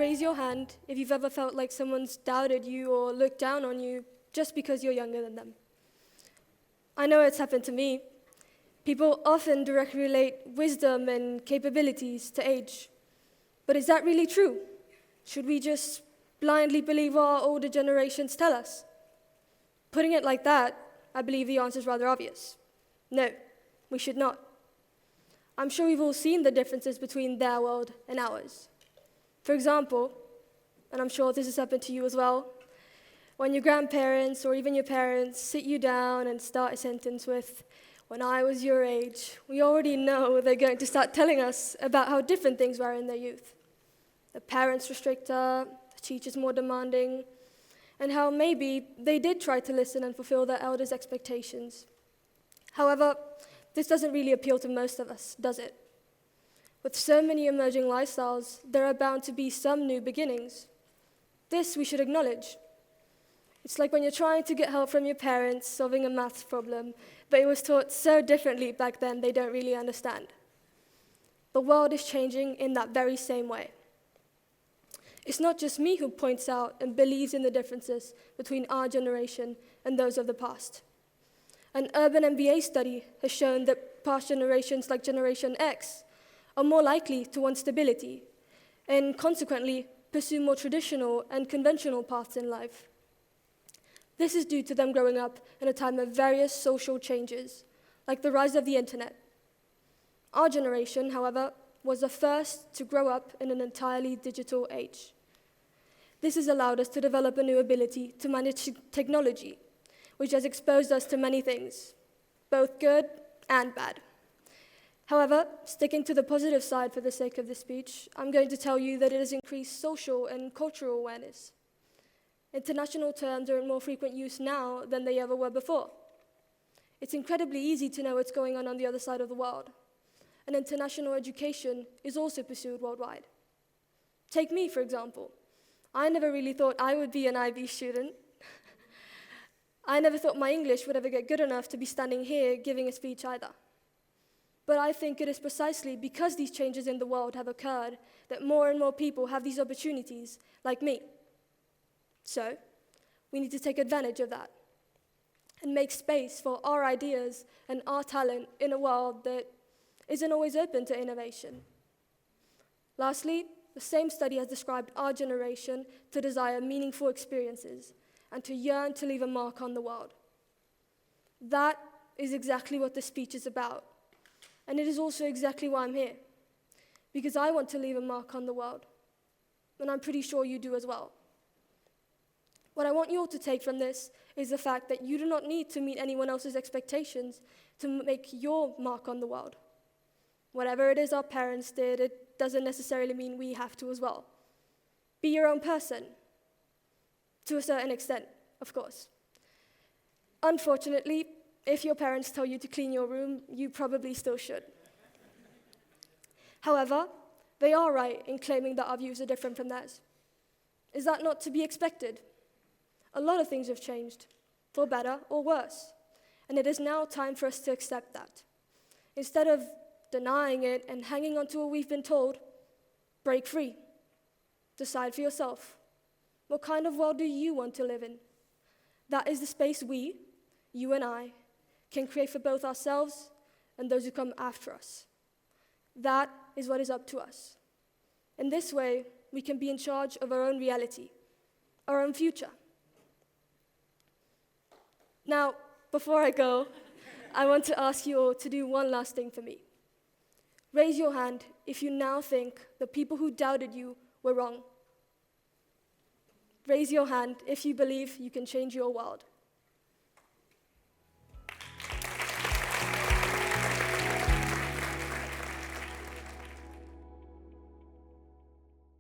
raise your hand if you've ever felt like someone's doubted you or looked down on you just because you're younger than them. I know it's happened to me. People often directly relate wisdom and capabilities to age. But is that really true? Should we just blindly believe what our older generations tell us? Putting it like that, I believe the answer is rather obvious. No, we should not. I'm sure we've all seen the differences between their world and ours. For example, and I'm sure this has happened to you as well, when your grandparents or even your parents sit you down and start a sentence with, "When I was your age," we already know they're going to start telling us about how different things were in their youth. The parents were stricter, the teachers more demanding, and how maybe they did try to listen and fulfill their elders' expectations. However, this doesn't really appeal to most of us, does it? With so many emerging lifestyles, there are bound to be some new beginnings. This we should acknowledge. It's like when you're trying to get help from your parents solving a maths problem, but it was taught so differently back then they don't really understand. The world is changing in that very same way. It's not just me who points out and believes in the differences between our generation and those of the past. An urban MBA study has shown that past generations like Generation X are more likely to want stability and consequently pursue more traditional and conventional paths in life. This is due to them growing up in a time of various social changes, like the rise of the internet. Our generation, however, was the first to grow up in an entirely digital age. This has allowed us to develop a new ability to manage technology, which has exposed us to many things, both good and bad. However, sticking to the positive side for the sake of this speech, I'm going to tell you that it has increased social and cultural awareness. International terms are in more frequent use now than they ever were before. It's incredibly easy to know what's going on the other side of the world, and international education is also pursued worldwide. Take me, for example. I never really thought I would be an IB student. I never thought my English would ever get good enough to be standing here giving a speech either. But I think it is precisely because these changes in the world have occurred that more and more people have these opportunities, like me. So, we need to take advantage of that and make space for our ideas and our talent in a world that isn't always open to innovation. Lastly, the same study has described our generation to desire meaningful experiences and to yearn to leave a mark on the world. That is exactly what this speech is about, and it is also exactly why I'm here, because I want to leave a mark on the world, and I'm pretty sure you do as well. What I want you all to take from this is the fact that you do not need to meet anyone else's expectations to make your mark on the world. Whatever it is our parents did, it doesn't necessarily mean we have to as well. Be your own person, to a certain extent, of course. Unfortunately, if your parents tell you to clean your room, you probably still should. However, they are right in claiming that our views are different from theirs. Is that not to be expected? A lot of things have changed, for better or worse, and it is now time for us to accept that. Instead of denying it and hanging on to what we've been told, break free. Decide for yourself. What kind of world do you want to live in? That is the space we, you and I, can create for both ourselves and those who come after us. That is what is up to us. In this way, we can be in charge of our own reality, our own future. Now, before I go, I want to ask you all to do one last thing for me. Raise your hand if you now think the people who doubted you were wrong. Raise your hand if you believe you can change your world.